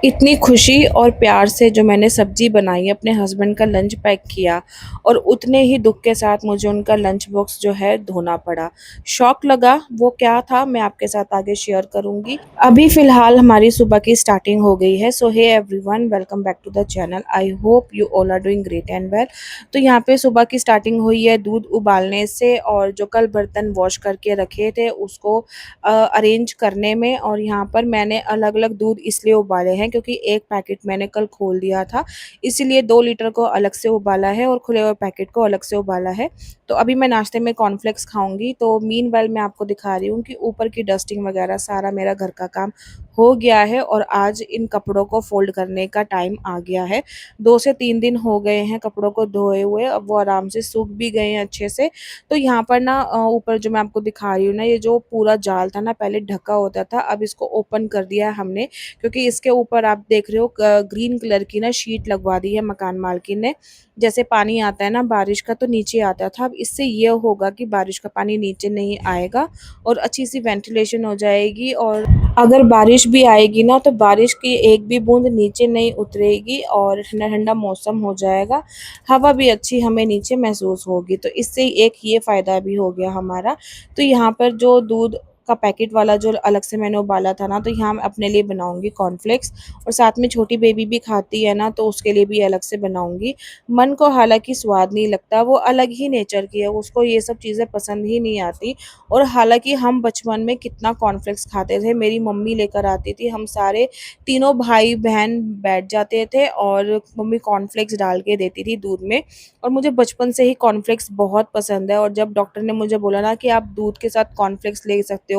इतनी खुशी और प्यार से जो मैंने सब्ज़ी बनाई, अपने हस्बैंड का लंच पैक किया और उतने ही दुःख के साथ मुझे उनका लंच बॉक्स जो है धोना पड़ा। शॉक लगा, वो क्या था मैं आपके साथ आगे शेयर करूँगी। अभी फ़िलहाल हमारी सुबह की स्टार्टिंग हो गई है। So hey everyone, welcome back to the channel. I hope you all are doing great and well. तो यहाँ पे सुबह की स्टार्टिंग हुई है दूध उबालने से, और जो कल बर्तन वॉश करके रखे थे उसको अरेंज करने में। और यहाँ पर मैंने अलग-अलग दूध इसलिए उबाले हैं क्योंकि एक पैकेट मैंने कल खोल दिया था, इसीलिए 2 लीटर को अलग से उबाला है और खुले हुए पैकेट को अलग से उबाला है। तो अभी मैं नाश्ते में कॉर्नफ्लेक्स खाऊँगी। तो मीनवाइल मैं आपको दिखा रही हूँ कि ऊपर की डस्टिंग वगैरह सारा मेरा घर का काम हो गया है और आज इन कपड़ों को फ़ोल्ड करने का टाइम आ गया है। 2 से 3 दिन हो गए हैं कपड़ों को धोए हुए, अब वो आराम से सूख भी गए हैं अच्छे से। तो यहाँ पर ना ऊपर जो मैं आपको दिखा रही हूँ ना, ये जो पूरा जाल था ना पहले ढका होता था, अब इसको ओपन कर दिया है हमने, क्योंकि इसके ऊपर आप देख रहे हो ग्रीन कलर की ना शीट लगवा दी है मकान मालकिन ने। जैसे पानी आता है ना बारिश का तो नीचे आता था, अब इससे ये होगा कि बारिश का पानी नीचे नहीं आएगा और अच्छी सी वेंटिलेशन हो जाएगी। और अगर बारिश भी आएगी ना तो बारिश की एक भी बूंद नीचे नहीं उतरेगी और ठंडा ठंडा मौसम हो जाएगा। हवा भी अच्छी हमें नीचे महसूस होगी, तो इससे एक ये फ़ायदा भी हो गया हमारा। तो यहाँ पर जो दूध का पैकेट वाला जो अलग से मैंने उबाला था ना, तो यहाँ मैं अपने लिए बनाऊँगी कॉर्नफ्लेक्स, और साथ में छोटी बेबी भी खाती है ना, तो उसके लिए भी अलग से बनाऊँगी। मन को हालाँकि स्वाद नहीं लगता, वो अलग ही नेचर की है, उसको ये सब चीज़ें पसंद ही नहीं आती। और हालाँकि हम बचपन में कितना कॉर्नफ्लेक्स खाते थे, मेरी मम्मी लेकर आती थी, हम सारे तीनों भाई-बहन बैठ जाते थे और मम्मी कॉर्नफ्लेक्स डाल के देती थी दूध में। और मुझे बचपन से ही कॉर्नफ्लेक्स बहुत पसंद है, और जब डॉक्टर ने मुझे बोला ना कि आप दूध के साथ कॉर्नफ्लेक्स ले सकते हो,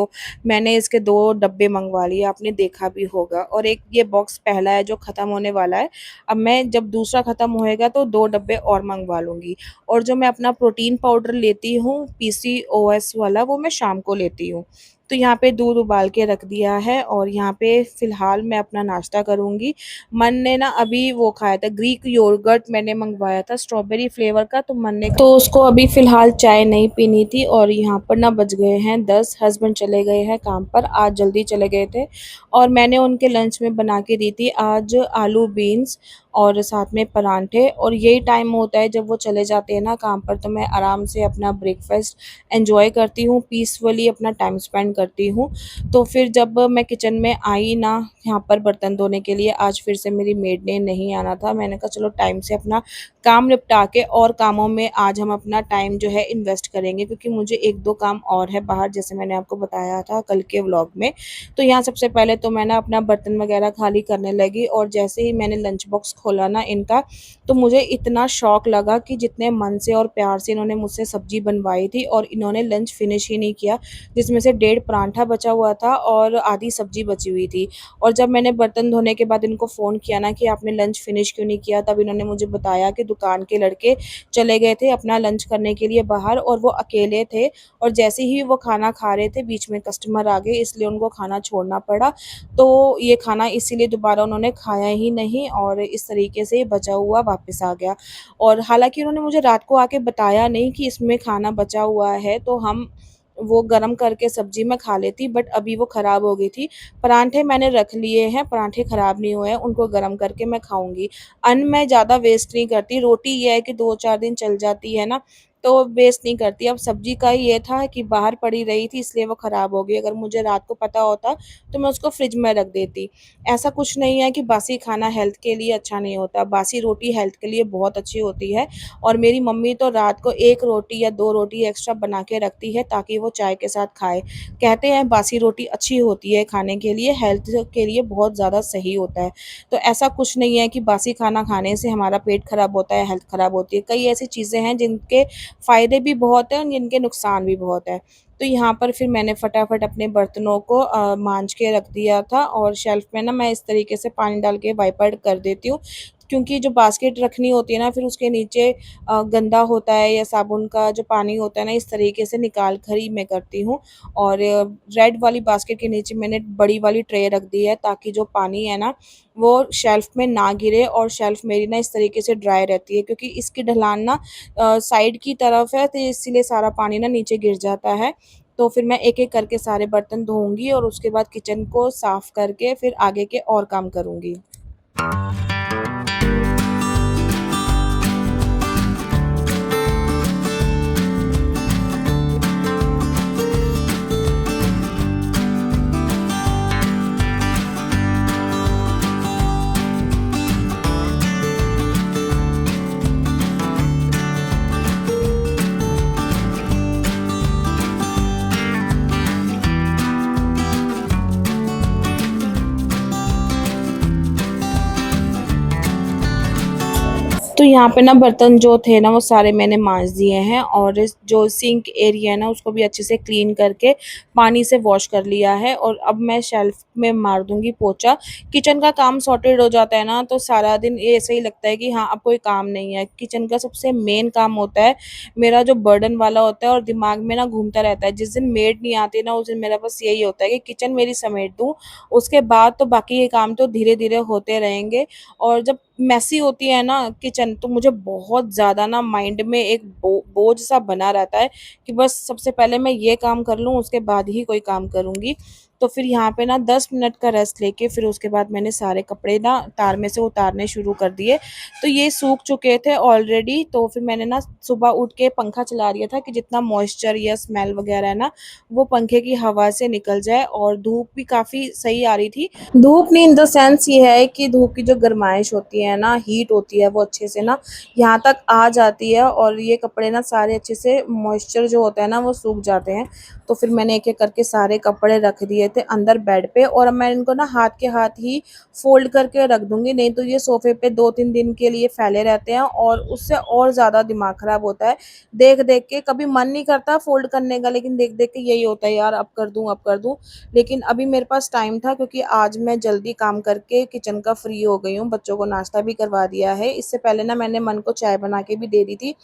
मैंने इसके 2 डब्बे मँगवा लिए, आपने देखा भी होगा। और एक ये बॉक्स पहला है जो ख़त्म होने वाला है, अब मैं जब दूसरा ख़त्म होएगा तो 2 डब्बे और मँगवा लूँगी। और जो मैं अपना प्रोटीन पाउडर लेती हूँ पीसीओएस वाला, वो मैं शाम को लेती हूँ। तो यहाँ पे दूध उबाल के रख दिया है और यहाँ पे फ़िलहाल मैं अपना नाश्ता करूँगी। मन ने ना अभी वो खाया था ग्रीक योगर्ट, मैंने मंगवाया था स्ट्रॉबेरी फ्लेवर का, तो मन ने तो उसको अभी फ़िलहाल चाय नहीं पीनी थी। और यहाँ पर ना बज गए हैं 10, हस्बैंड चले गए हैं काम पर, आज जल्दी चले गए थे। और मैंने उनके लंच में बना के दी थी आज आलू बीन्स और साथ में परांठे। और यही टाइम होता है जब वो चले जाते हैं ना काम पर, तो मैं आराम से अपना ब्रेकफ़ास्ट एन्जॉय करती हूँ, पीसफुली अपना टाइम स्पेंड करती हूँ। तो फिर जब मैं किचन में आई ना यहाँ पर बर्तन धोने के लिए, आज फिर से मेरी मेड ने नहीं आना था। मैंने कहा चलो टाइम से अपना काम निपटा के और कामों में आज हम अपना टाइम जो है इन्वेस्ट करेंगे, क्योंकि मुझे 1-2 काम और है बाहर, जैसे मैंने आपको बताया था कल के व्लॉग में। तो यहाँ सबसे पहले तो मैं ना अपना बर्तन वगैरह खाली करने लगी, और जैसे ही मैंने लंच बॉक्स खोला ना इनका, तो मुझे इतना शॉक लगा कि जितने मन से और प्यार से इन्होंने मुझसे सब्ज़ी बनवाई थी और इन्होंने लंच फिनिश ही नहीं किया, जिसमें से डेढ़ पराठा बचा हुआ था और आधी सब्ज़ी बची हुई थी। और जब मैंने बर्तन धोने के बाद इनको फ़ोन किया ना कि आपने लंच फिनिश क्यों नहीं किया, तब इन्होंने मुझे बताया कि दुकान के लड़के चले गए थे अपना लंच करने के लिए बाहर और वो अकेले थे, और जैसे ही वो खाना खा रहे थे बीच में कस्टमर आ गए, इसलिए उनको खाना छोड़ना पड़ा। तो ये खाना इसीलिए दोबारा उन्होंने खाया ही नहीं और इस तरीके से बचा हुआ वापस आ गया। और हालाँकि उन्होंने मुझे रात को आके बताया नहीं कि इसमें खाना बचा हुआ है, तो हम वो गरम करके सब्ज़ी में खा लेती, बट अभी वो ख़राब हो गई थी। पराठे मैंने रख लिए हैं, पराठे ख़राब नहीं हुए हैं, उनको गरम करके मैं खाऊँगी। अन्न मैं ज़्यादा वेस्ट नहीं करती, रोटी ये है कि 2-4 दिन चल जाती है ना, तो वेस्ट नहीं करती। अब सब्ज़ी का ये था कि बाहर पड़ी रही थी इसलिए वो ख़राब हो गई, अगर मुझे रात को पता होता तो मैं उसको फ्रिज में रख देती। ऐसा कुछ नहीं है कि बासी खाना हेल्थ के लिए अच्छा नहीं होता, बासी रोटी हेल्थ के लिए बहुत अच्छी होती है। और मेरी मम्मी तो रात को 1 रोटी या 2 रोटी एक्स्ट्रा बना के रखती है ताकि वो चाय के साथ खाए। कहते हैं बासी रोटी अच्छी होती है खाने के लिए, हेल्थ के लिए बहुत ज़्यादा सही होता है। तो ऐसा कुछ नहीं है कि बासी खाना खाने से हमारा पेट खराब होता है, हेल्थ खराब होती है। कई ऐसी चीज़ें हैं जिनके फ़ायदे भी बहुत हैं और जिनके नुकसान भी बहुत हैं। तो यहाँ पर फिर मैंने फटाफट अपने बर्तनों को मांज के रख दिया था, और शेल्फ़ में ना मैं इस तरीके से पानी डाल के वाइपर कर देती हूँ क्योंकि जो बास्केट रखनी होती है ना फिर उसके नीचे गंदा होता है या साबुन का जो पानी होता है ना इस तरीके से निकाल कर ही मैं करती हूँ। और रेड वाली बास्केट के नीचे मैंने बड़ी वाली ट्रे रख दी है ताकि जो पानी है ना वो शेल्फ में ना गिरे और शेल्फ मेरी ना इस तरीके से ड्राई रहती है, क्योंकि इसकी ढलान ना साइड की तरफ है तो इसीलिए सारा पानी ना नीचे गिर जाता है। तो फिर मैं एक-एक करके सारे बर्तन धोऊँगी और उसके बाद किचन को साफ़ करके फिर आगे के और काम करूँगी। तो यहाँ पे ना बर्तन जो थे ना वो सारे मैंने मांज दिए हैं और इस जो सिंक एरिया है ना उसको भी अच्छे से क्लीन करके पानी से वॉश कर लिया है और अब मैं शेल्फ में मार दूंगी पोछा। किचन का काम सॉर्टेड हो जाता है ना तो सारा दिन ये ऐसे ही लगता है कि हाँ अब कोई काम नहीं है। किचन का सबसे मेन काम होता है मेरा जो बर्डन वाला होता है और दिमाग में ना घूमता रहता है। जिस दिन मेड नहीं आती ना उस दिन मेरा बस यही होता है कि किचन मेरी समेट दूँ, उसके बाद तो बाकी ये काम तो धीरे धीरे होते रहेंगे। और जब मेसी होती है ना किचन तो मुझे बहुत ज़्यादा ना माइंड में एक बोझ सा बना रहता है कि बस सबसे पहले मैं ये काम कर लूँ उसके बाद ही कोई काम करूँगी। तो फिर यहाँ पे ना 10 मिनट का रेस्ट लेके फिर उसके बाद मैंने सारे कपड़े ना तार में से उतारने शुरू कर दिए। तो ये सूख चुके थे ऑलरेडी, तो फिर मैंने ना सुबह उठ के पंखा चला दिया था कि जितना मॉइस्चर या स्मेल वगैरह है ना वो पंखे की हवा से निकल जाए। और धूप भी काफ़ी सही आ रही थी। धूप नहीं इन द सेंस ये है कि धूप की जो गर्माइश होती है ना, हीट होती है वो अच्छे से ना यहाँ तक आ जाती है और ये कपड़े ना सारे अच्छे से मॉइस्चर जो होता है ना वो सूख जाते हैं। तो फिर मैंने एक-एक करके सारे कपड़े रख दिए थे अंदर बेड पे और अब मैं इनको ना हाथ के हाथ ही फ़ोल्ड करके रख दूँगी, नहीं तो ये सोफ़े पे 2-3 दिन के लिए फैले रहते हैं और उससे और ज़्यादा दिमाग ख़राब होता है। देख-देख के कभी मन नहीं करता फ़ोल्ड करने का, लेकिन देख-देख के यही होता है यार अब कर दूँ, अब कर दूँ। लेकिन अभी मेरे पास टाइम था क्योंकि आज मैं जल्दी काम करके किचन का फ्री हो गई हूँ, बच्चों को नाश्ता भी करवा दिया है। इससे पहले ना मैंने मन को चाय बना के भी दे दी थी।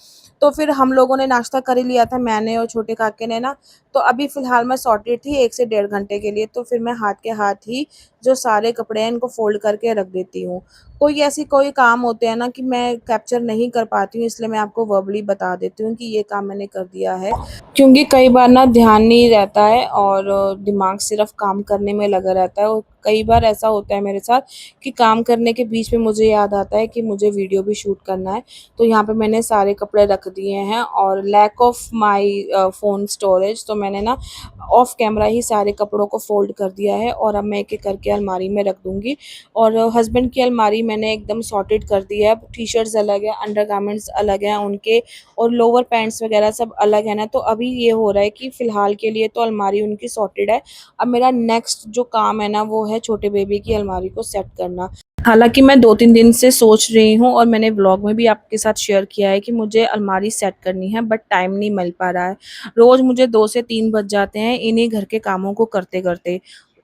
तो फिर हम लोगों ने नाश्ता कर ही लिया था, मैंने और छोटे काके ने ना। तो अभी फ़िलहाल मैं सॉर्टेड थी 1 से डेढ़ घंटे के लिए, तो फिर मैं हाथ के हाथ ही जो सारे कपड़े हैं इनको फ़ोल्ड करके रख देती हूँ। कोई काम होते हैं ना कि मैं कैप्चर नहीं कर पाती हूँ, इसलिए मैं आपको वर्बली बता देती हूँ कि ये काम मैंने कर दिया है। क्योंकि कई बार ना ध्यान नहीं रहता है और दिमाग सिर्फ काम करने में लगा रहता है और कई बार ऐसा होता है मेरे साथ कि काम करने के बीच में मुझे याद आता है कि मुझे वीडियो भी शूट करना है। तो यहाँ पे मैंने सारे कपड़े रख दिए हैं और lack of my phone storage, तो मैंने ना ऑफ कैमरा ही सारे कपड़ों को फ़ोल्ड कर दिया है और अब मैं एक-एक करके अलमारी में रख दूँगी। और हस्बैंड की अलमारी मैंने एकदम सॉर्टेड कर दी है। टी-शर्ट्स अलग है, अंडरगारमेंट्स अलग हैं उनके और लोअर पैंट्स वगैरह सब अलग है ना। तो अभी ये हो रहा है कि फ़िलहाल के लिए तो अलमारी उनकी सॉर्टेड है। अब मेरा नेक्स्ट जो काम है ना वो है छोटे बेबी की अलमारी को सेट करना। हालाँकि मैं 2-3 दिन से सोच रही हूँ और मैंने व्लॉग में भी आपके साथ शेयर किया है कि मुझे अलमारी सेट करनी है, बट टाइम नहीं मिल पा रहा है। रोज़ मुझे 2 से 3 बज जाते हैं इन्हीं घर के कामों को करते-करते।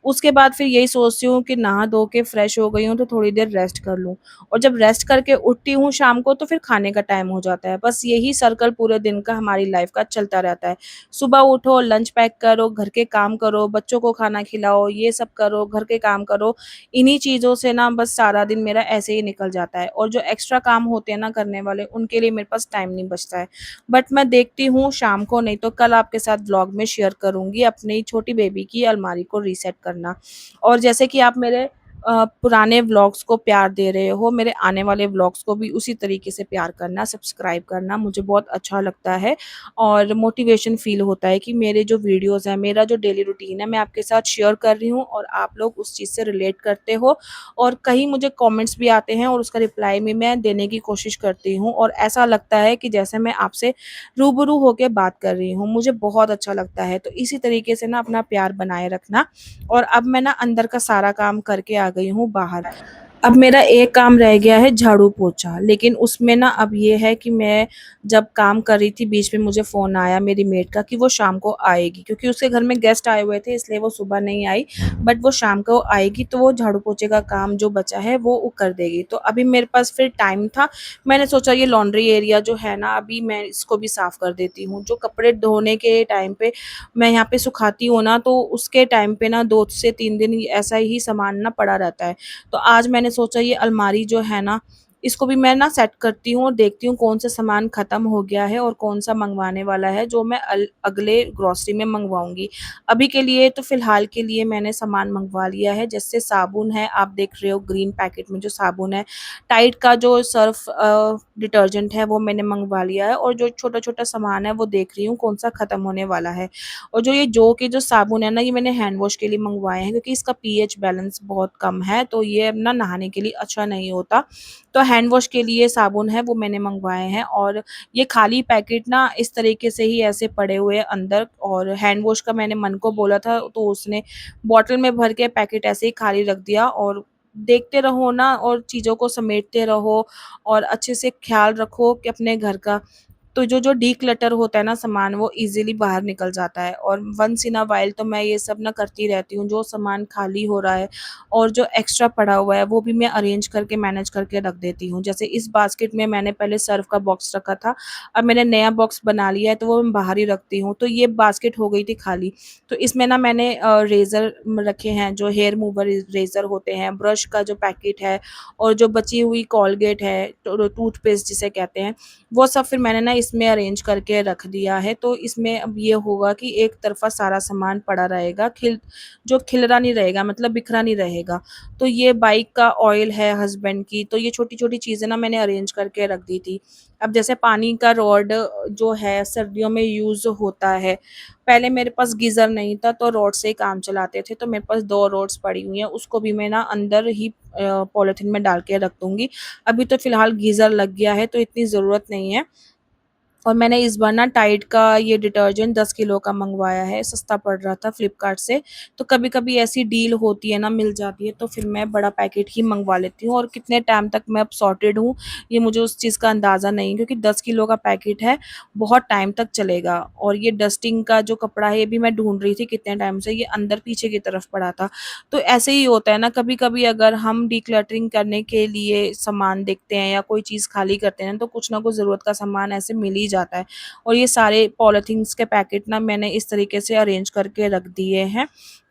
उसके बाद फिर यही सोचती हूँ कि नहा धो के फ्रेश हो गई हूँ तो थोड़ी देर रेस्ट कर लूँ और जब रेस्ट करके उठती हूँ शाम को तो फिर खाने का टाइम हो जाता है। बस यही सर्कल पूरे दिन का हमारी लाइफ़ का चलता रहता है। सुबह उठो, लंच पैक करो, घर के काम करो, बच्चों को खाना खिलाओ, ये सब करो, घर के काम करो। इन्हीं चीज़ों से ना बस सारा दिन मेरा ऐसे ही निकल जाता है और जो एक्स्ट्रा काम होते हैं ना करने वाले, उनके लिए मेरे पास टाइम नहीं बचता है। बट मैं देखती हूँ शाम को, नहीं तो कल आपके साथ व्लॉग में शेयर करूँगी अपनी छोटी बेबी की अलमारी को रीसेट करना। और जैसे कि आप मेरे पुराने व्लॉग्स को प्यार दे रहे हो, मेरे आने वाले व्लॉग्स को भी उसी तरीके से प्यार करना, सब्सक्राइब करना, मुझे बहुत अच्छा लगता है और मोटिवेशन फ़ील होता है कि मेरे जो वीडियोज़ हैं, मेरा जो डेली रूटीन है, मैं आपके साथ शेयर कर रही हूँ और आप लोग उस चीज़ से रिलेट करते हो। और कहीं मुझे कमेंट्स भी आते हैं और उसका रिप्लाई भी मैं देने की कोशिश करती हूँ और ऐसा लगता है कि जैसे मैं आपसे रूबरू होके बात कर रही हूँ, मुझे बहुत अच्छा लगता है। तो इसी तरीके से ना अपना प्यार बनाए रखना। और अब मैं ना अंदर का सारा काम करके आ गई हूँ बाहर। अब मेरा एक काम रह गया है झाड़ू पोछा, लेकिन उसमें ना अब ये है कि मैं जब काम कर रही थी बीच में मुझे फ़ोन आया मेरी मेड का कि वो शाम को आएगी, क्योंकि उसके घर में गेस्ट आए हुए थे इसलिए वो सुबह नहीं आई, बट वो शाम को आएगी तो वो झाड़ू पोछे का काम जो बचा है वो कर देगी। तो अभी मेरे पास फिर टाइम था, मैंने सोचा ये लॉन्ड्री एरिया जो है ना अभी मैं इसको भी साफ़ कर देती हूँ। जो कपड़े धोने के टाइम पे मैं यहाँ पे सुखाती हूँ ना, तो उसके टाइम पे ना 2 से 3 दिन ऐसा ही सामान ना पड़ा रहता है। तो आज मैंने सोचा ये अलमारी जो है ना, इसको भी मैं ना सेट करती हूँ और देखती हूँ कौन सा सामान ख़त्म हो गया है और कौन-सा मँगवाने वाला है जो मैं अगले ग्रोसरी में मँगवाऊँगी। अभी के लिए तो फ़िलहाल के लिए मैंने सामान मँगवा लिया है, जैसे साबुन है, आप देख रहे हो ग्रीन पैकेट में जो साबुन है, टाइड का जो सर्फ़ डिटर्जेंट है वो मैंने मँगवा लिया है और जो छोटा-छोटा सामान है वो देख रही हूँ कौन-सा ख़त्म होने वाला है। और जो ये जो के जो साबुन है ना, ये मैंने हैंड वॉश के लिए मँगवाए हैं क्योंकि इसका पीएच बैलेंस बहुत कम है, तो ये अब ना नहाने के लिए अच्छा नहीं होता। तो हैंड वॉश के लिए साबुन है वो मैंने मँगवाए हैं और ये खाली पैकेट ना इस तरीके से ही ऐसे पड़े हुए हैं अंदर, और हैंड वॉश का मैंने मन को बोला था तो उसने बॉटल में भर के पैकेट ऐसे ही खाली रख दिया। और देखते रहो ना और चीज़ों को समेटते रहो और अच्छे से ख़्याल रखो कि अपने घर का, तो जो डिक्लटर होता है ना सामान वो ईज़िली बाहर निकल जाता है। और वन्स इन अ व्हाइल तो मैं ये सब ना करती रहती हूँ, जो सामान खाली हो रहा है और जो एक्स्ट्रा पड़ा हुआ है वो भी मैं अरेंज करके मैनेज करके रख देती हूँ। जैसे इस बास्केट में मैंने पहले सर्फ़ का बॉक्स रखा था, अब मैंने नया बॉक्स बना लिया है तो वो मैं बाहर ही रखती हूँ। तो ये बास्केट हो गई थी खाली, तो इसमें ना मैंने रेज़र रखे हैं, जो हेयर मूवर रेज़र होते हैं, ब्रश का जो पैकेट है और जो बची हुई कोलगेट है, टूथपेस्ट जिसे कहते हैं, वो सब फिर मैंने ना इसमें अरेंज करके रख दिया है। तो इसमें अब ये होगा कि एक तरफ़ा सारा सामान पड़ा रहेगा, खिलरा नहीं रहेगा, मतलब बिखरा नहीं रहेगा। तो ये बाइक का ऑयल है हस्बैंड की, तो ये छोटी-छोटी चीज़ें ना मैंने अरेंज करके रख दी थी। अब जैसे पानी का रॉड जो है सर्दियों में यूज़ होता है, पहले मेरे पास गीज़र नहीं था तो रॉड से ही काम चलाते थे, तो मेरे पास 2 रॉड्स पड़ी हुई हैं, उसको भी मैं ना अंदर ही पॉलिथीन में डाल के रख दूँगी। अभी तो फ़िलहाल गीज़र लग गया है तो इतनी ज़रूरत नहीं है। और मैंने इस बार ना टाइड का ये डिटर्जेंट 10 किलो का मँगवाया है, सस्ता पड़ रहा था फ्लिपकार्ट से। तो कभी-कभी ऐसी डील होती है ना, मिल जाती है, तो फिर मैं बड़ा पैकेट ही मँगवा लेती हूँ और कितने टाइम तक मैं अब सॉर्टेड हूँ, ये मुझे उस चीज़ का अंदाज़ा नहीं है क्योंकि 10 किलो का पैकेट है, बहुत टाइम तक चलेगा। और ये डस्टिंग का जो कपड़ा है, ये भी मैं ढूँढ रही थी कितने टाइम से, ये अंदर पीछे की तरफ पड़ा था। तो ऐसे ही होता है ना, कभी-कभी अगर हम डिक्लटरिंग करने के लिए सामान देखते हैं या कोई चीज़ खाली करते हैं, तो कुछ ना कुछ ज़रूरत का सामान ऐसे मिल ही जाता है। और ये सारे पॉलीथीन्स के पैकेट ना मैंने इस तरीके से अरेंज करके रख दिए हैं।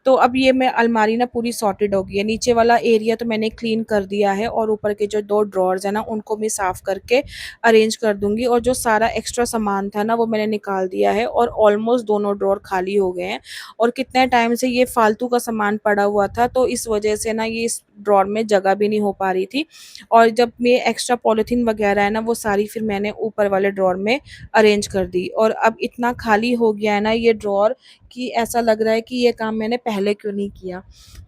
तो अब ये मैं अलमारी ना पूरी सॉर्टेड हो गई है। नीचे वाला एरिया तो मैंने क्लीन कर दिया है और ऊपर के जो 2 ड्रॉर्स हैं ना, उनको भी साफ़ करके अरेंज कर दूँगी और जो सारा एक्स्ट्रा सामान था ना, वो मैंने निकाल दिया है और ऑलमोस्ट दोनों ड्रॉर खाली हो गए हैं। और कितने टाइम से ये फालतू का सामान पड़ा हुआ था, तो इस वजह से ना ये इस ड्रॉर में जगह भी नहीं हो पा रही थी। और जब ये एक्स्ट्रा पॉलीथीन वगैरह है ना, वो सारी फिर मैंने ऊपर वाले ड्रॉर में अरेंज कर दी और अब इतना खाली हो गया है ना ये ड्रॉर कि ऐसा लग रहा है कि ये काम मैंने पहले क्यों नहीं किया।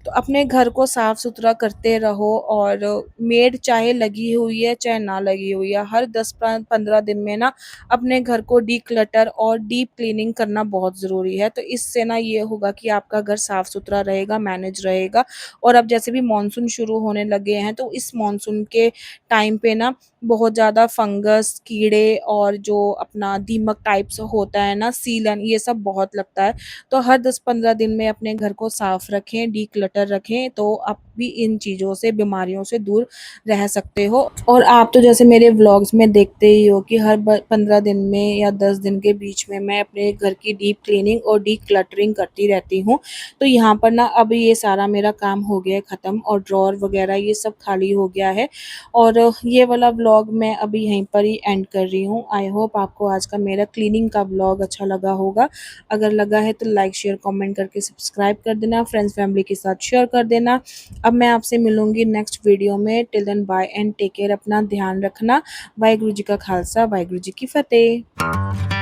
तो अपने घर को साफ-सुथरा करते रहो और मेड चाहे लगी हुई है, चाहे ना लगी हुई है, हर 10-15 दिन में ना अपने घर को डिक्लटर और डीप क्लीनिंग करना बहुत ज़रूरी है। तो इससे ना ये होगा कि आपका घर साफ-सुथरा रहेगा, मैनेज रहेगा। और अब जैसे भी मानसून शुरू होने लगे हैं, तो इस मानसून के टाइम पे ना बहुत ज़्यादा फंगस, कीड़े और जो अपना दीमक टाइप्स होता है ना, सीलन, ये सब बहुत लगता है। तो हर 10-15 दिन में अपने घर को साफ रखें, डिक्लटर रखें, तो आप भी इन चीज़ों से, बीमारियों से दूर रह सकते हो। और आप तो जैसे मेरे व्लॉग्स में देखते ही हो कि हर 15 दिन में या 10 दिन के बीच में मैं अपने घर की डीप क्लीनिंग और डिक्लटरिंग करती रहती हूँ। तो यहाँ पर ना अब ये सारा मेरा काम हो गया है ख़त्म और ड्रॉर वगैरह ये सब खाली हो गया है। और ये वाला व्लॉग मैं अभी यहीं पर ही एंड कर रही हूँ। आई होप आपको आज का मेरा क्लीनिंग का व्लॉग अच्छा लगा होगा। अगर लगा है तो लाइक, शेयर, कमेंट करके सब्सक्राइब कर देना, फ्रेंड्स फैमिली के साथ शेयर कर देना। अब मैं आपसे मिलूँगी नेक्स्ट वीडियो में। Till then bye and take care, अपना ध्यान रखना। वाहिगुरु जी का खालसा, वाहिगुरु जी की फ़तेह।